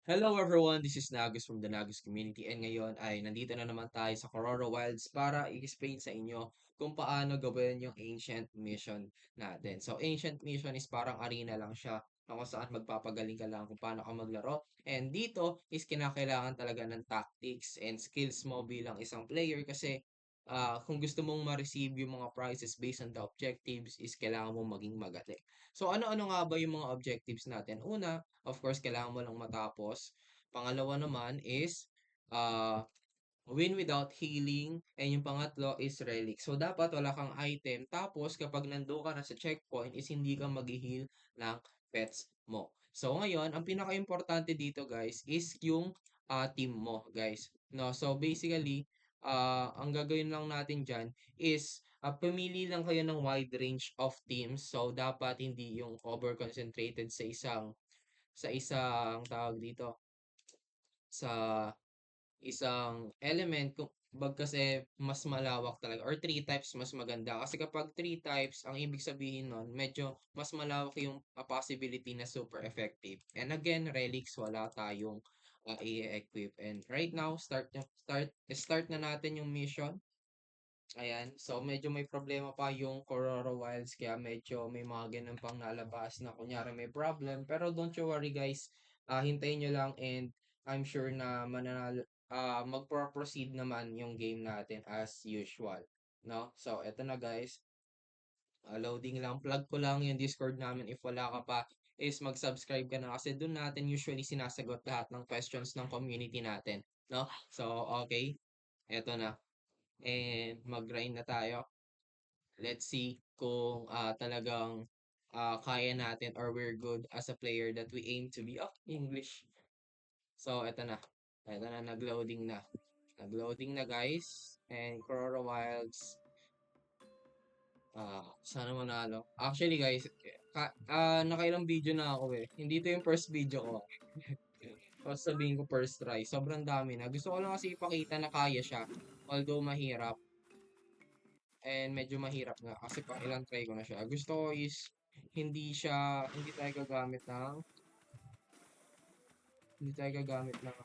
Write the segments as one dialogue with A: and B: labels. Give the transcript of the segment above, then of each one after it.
A: Hello everyone, this is Nagus from the Nagus Community and ngayon ay nandito na naman tayo sa Corora Wilds para i-explain sa inyo kung paano gawin yung Ancient Mission natin. So Ancient Mission is parang arena lang siya na kung saan magpapagaling ka lang kung paano ka maglaro. And dito is kinakailangan talaga ng tactics and skills mo bilang isang player kasi kung gusto mong ma-receive yung mga prizes based on the objectives is kailangan mo maging magaling. So ano-ano nga ba yung mga objectives natin? Una, of course, kailangan mo lang matapos. Pangalawa naman is uh, win without healing. And yung pangatlo is relic. So, dapat wala kang item. Tapos, kapag nando ka na sa checkpoint is hindi ka mag-heal ng pets mo. So, ngayon, ang pinaka-importante dito guys is yung team mo guys. No? So, basically, ang gagawin lang natin dyan is pumili lang kayo ng wide range of teams. So, dapat hindi yung over-concentrated sa isang tawag dito sa isang element kung kasi mas malawak talaga or three types mas maganda kasi kapag three types ang ibig sabihin nun medyo mas malawak yung possibility na super effective and again relics wala tayong i-equip and right now start na natin yung mission. Ayan, so medyo may problema pa yung Corora Wilds kaya medyo may mga ganun pang nalabas na kunyari may problem. Pero don't you worry guys, hintayin nyo lang and I'm sure na magpro-proceed naman yung game natin as usual. No? So, eto na guys. Loading lang. Plug ko lang yung Discord namin if wala ka pa is mag-subscribe ka na kasi doon natin usually sinasagot lahat ng questions ng community natin. No? So, okay. Eto na. And mag-grind na tayo. Let's see kung talagang kaya natin or we're good as a player that we aim to be. Oh, English. So, eto na. Eto na, nag-loading na. Nag-loading na guys. And Corora Wilds. Sana manalo. Actually guys, nakailang video na ako eh. Hindi to yung first video ko. Tapos sabihin ko first try. Sobrang dami na. Gusto ko lang kasi ipakita na kaya siya. Although mahirap. And medyo mahirap nga kasi pang ilang try ko na siya. Gusto ko is hindi tayo gagamit ng hindi tayo gagamit ng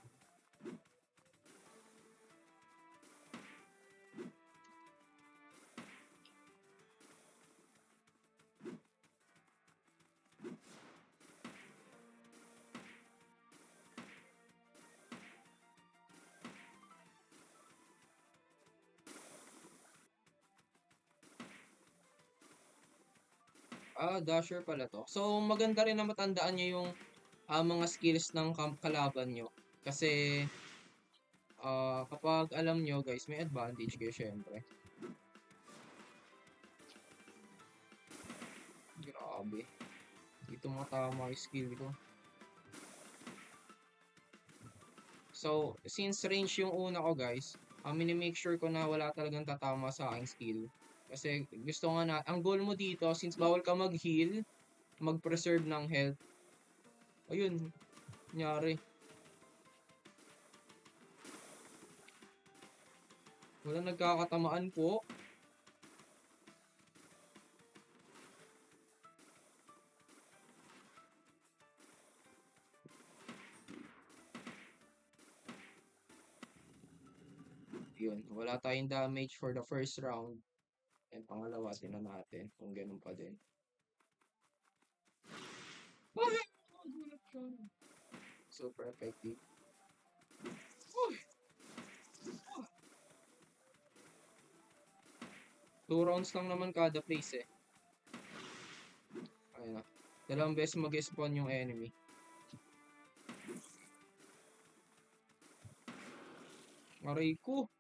A: dasher pala to. So maganda rin na matandaan niyo yung mga skills ng kalaban nyo. Kasi kapag alam nyo guys, may advantage kayo syempre. Grabe. Dito matama yung skill ko. So, since range yung una ko guys, minimake sure ko na wala talagang tatama sa aking skill. Kasi gusto nga na, ang goal mo dito, since bawal ka mag-heal, mag-preserve ng health. Ayun, nangyari. Wala nagkakatamaan po. Yun, wala tayong damage for the first round. And pangalawa, tinan natin kung ganun pa din. Super effective. Uy! 2 rounds lang naman kada place eh. Ayun na. Dalawang beses mag-spawn yung enemy. Aray ko!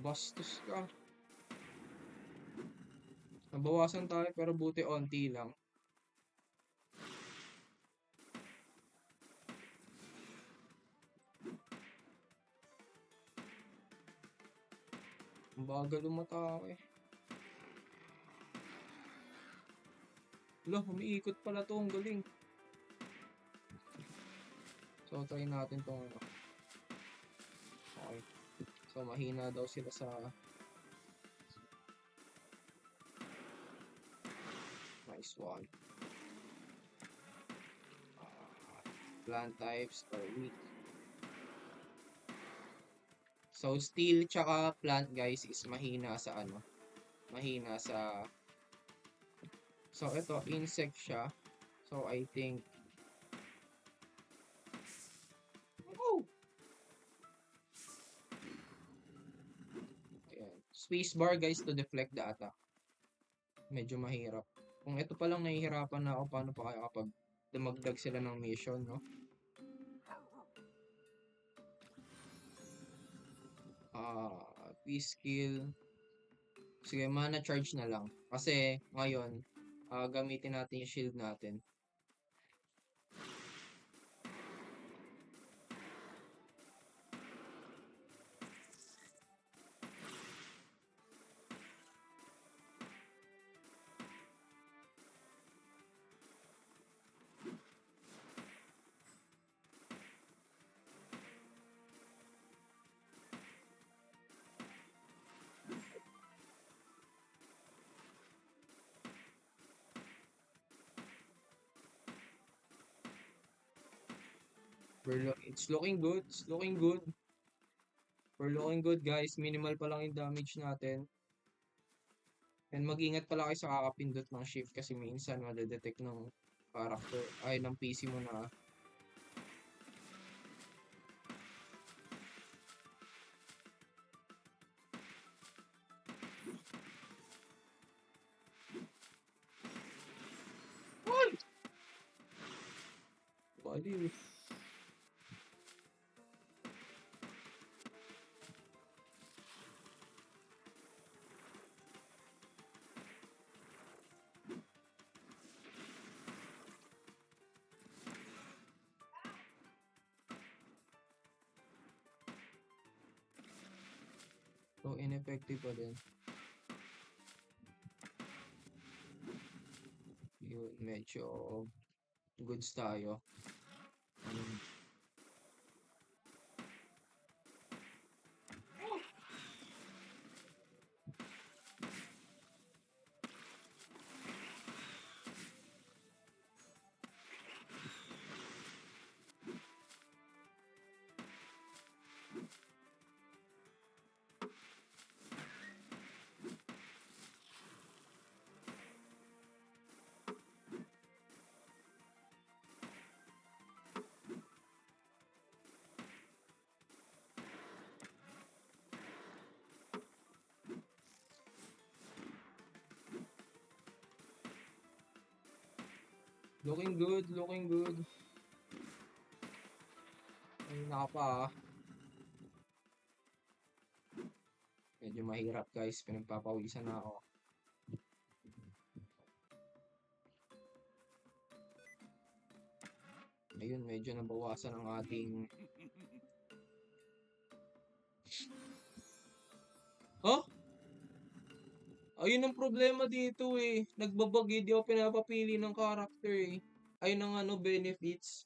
A: Bastos ka. Nabawasan tayo pero buti onti lang. Ang bagal umatake. Wala, umiikot pala to. Ang galing. So, try natin tong ano. Okay. So, mahina daw sila sa... Nice one. Plant types are weak. So, steel tsaka plant guys is mahina sa ano? Mahina sa... So, ito, insect siya. So, I think... Oh! Ayan. Space bar guys to deflect the attack. Medyo mahirap. Kung ito pa lang nahihirapan na ako, paano pa kaya kapag dumagdag sila ng mission, no? Peace skill. Sige, mana charge na lang. Kasi ngayon, gamitin natin yung shield natin. It's looking good. It's looking good. We're looking good guys. Minimal pa lang yung damage natin. And mag-ingat pala kayo sa kakapindot ng shift kasi minsan madedetect ng character ay ng PC mo na. Ay! Baliw. So ineffective pa din. Yun, medyo goods tayo. Looking good, looking good. Ay, naka pa ah. Medyo mahirap guys, pinagpapawisan na ako. Ayun, medyo nabawasan ang ating... Huh? Ayun ang problema dito eh. Nagbabag eh, di ako pinapapili ng character eh. Ayun ang ano, benefits.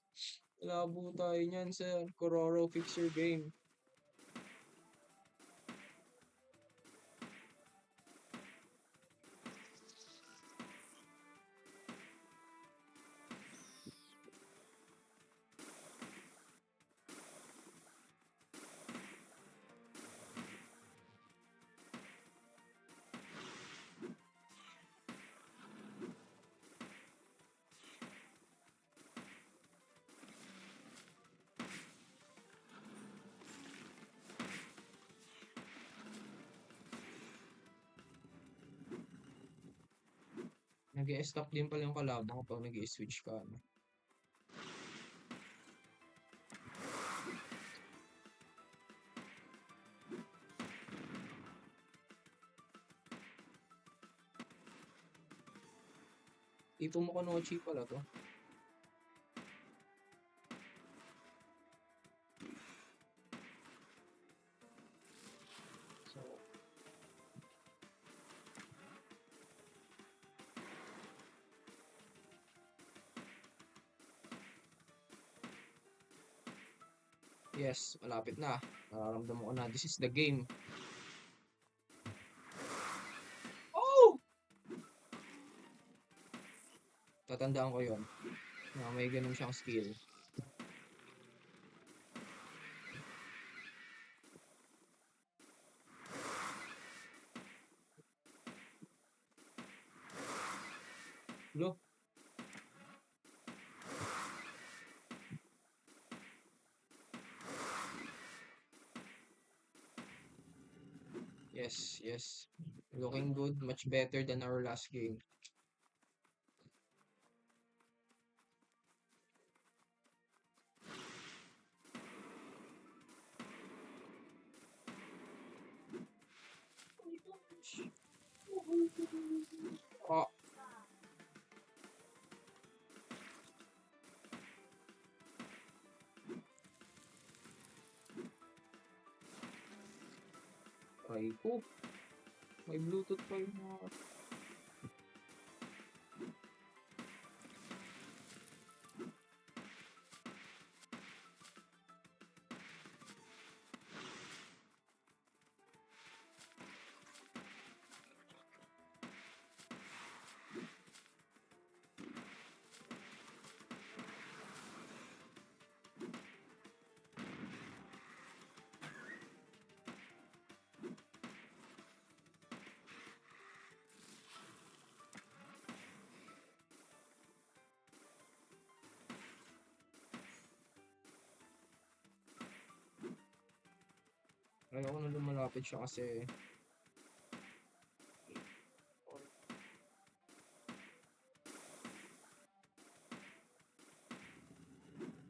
A: Labo tayo niyan sa Kororo Fixer game. Nag-i-stop din pala yung kalaban kapag nag-i-switch ka. Ano? Tipo mo Konochi pala to. So, yes, malapit na. Nararamdaman ko na, this is the game. Oh! Tatandaan ko yon na may ganun siyang skill. Lo, yes, yes. Looking good, much better than our last game. Ah, ay ko. May Bluetooth pa yung mga... Ayoko na lumalapit siya kasi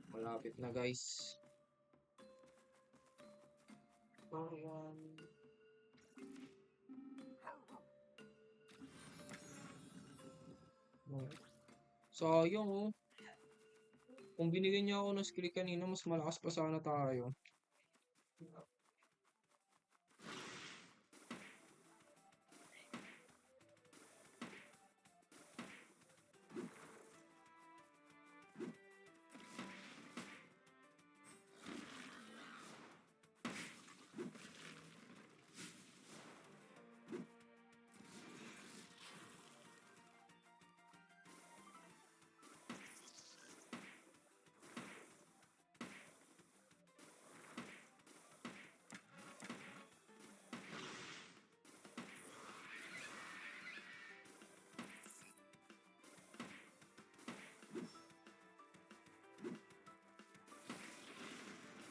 A: malapit na guys. Ayan. Sayang oh. Kung binigyan niya ako ng skill kanina, mas malakas pa sana tayo.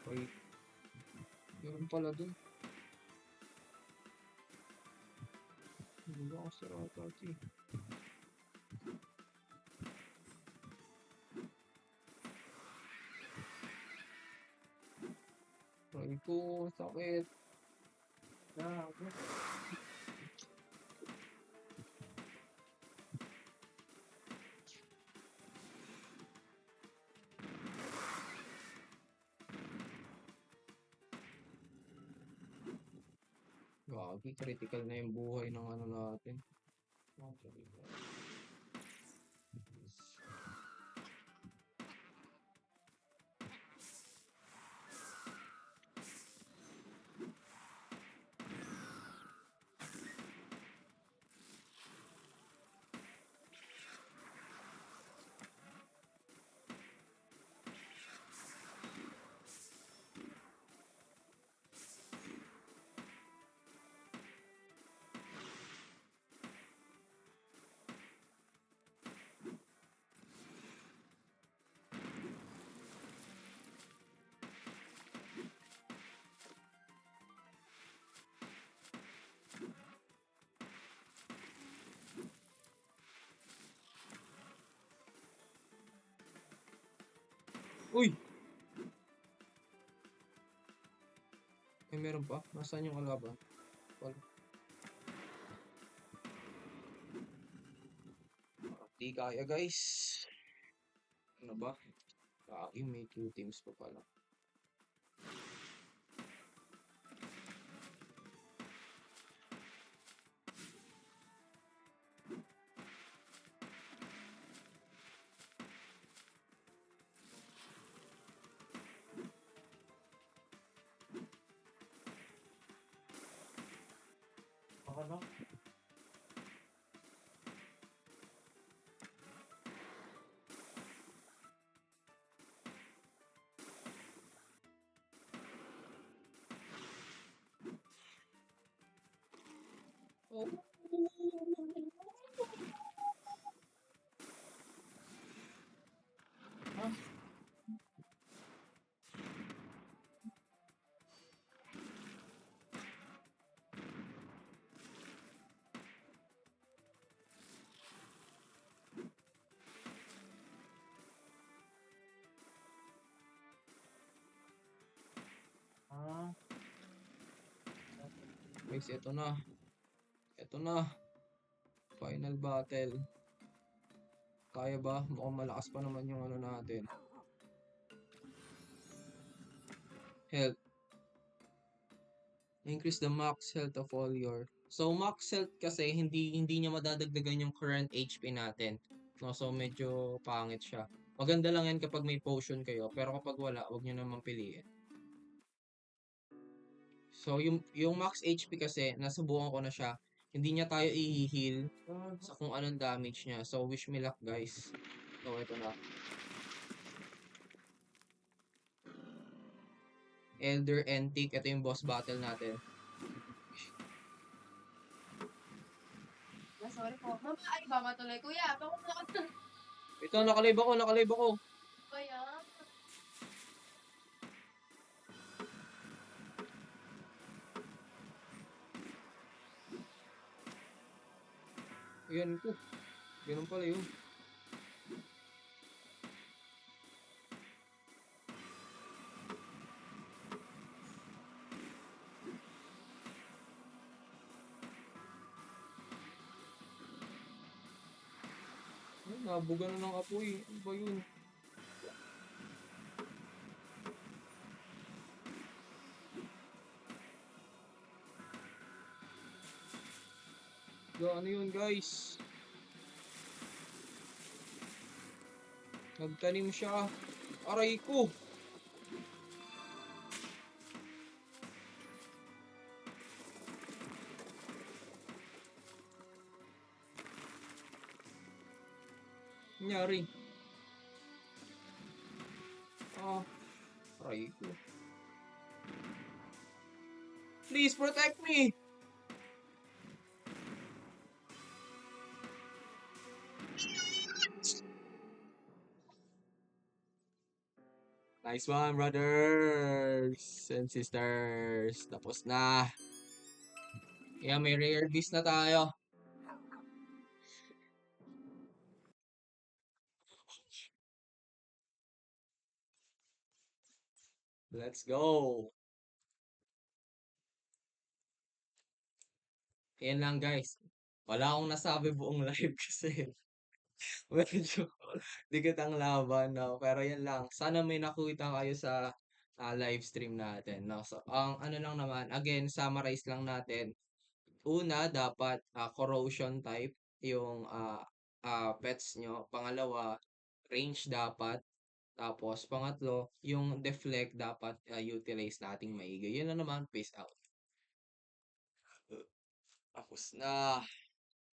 A: Wait, meron pala dun. Hindi ako sarata eh. Ay ko, sakit. Gagi, critical na yung buhay ng ano natin. Uy! Ay, meron pa? Nasaan yung kalaban? Wala. Di kaya guys. Ano ba? Gagi, may 2 teams pa pala. Baka na? Oh. Guys, eto na. Eto na. Final battle. Kaya ba? Mukhang malakas pa naman yung ano natin. Health. Increase the max health of all your. So max health kasi hindi niya madadagdagan yung current HP natin. No, so medyo pangit siya. Maganda lang yan kapag may potion kayo, pero kapag wala, wag niyo naman piliin. So yung max HP kasi nasubukan ko na siya. Hindi niya tayo i-heal sa kung anong damage niya. So wish me luck guys. So ito na. Elder Antique, ito yung boss battle natin.
B: Sorry po. Mama, ay ba matuloy? Kuya, bakit na
A: Ito, nakalive ako.
B: kaya?
A: Ayan ko. Ganun pala yun. Ay, nabuga na ng apoy. Ano ba yun? Ano yun guys? Nagtanim siya. Aray ko! Nangyari. Ah, aray ko. Please protect me! Nice one, brothers and sisters. Tapos na. Yeah, may rare beast na tayo. Let's go. Yan lang guys. Wala akong nasabi buong live kasi medyo dikit ang laban, no? Pero yan lang. Sana may nakita kayo sa live stream natin, no? So, ang ano lang naman, again, summarize lang natin. Una, dapat corrosion type yung pets nyo. Pangalawa, range dapat. Tapos, pangatlo, yung deflect dapat utilize nating maigi. Yun na naman. Peace out. Tapos na.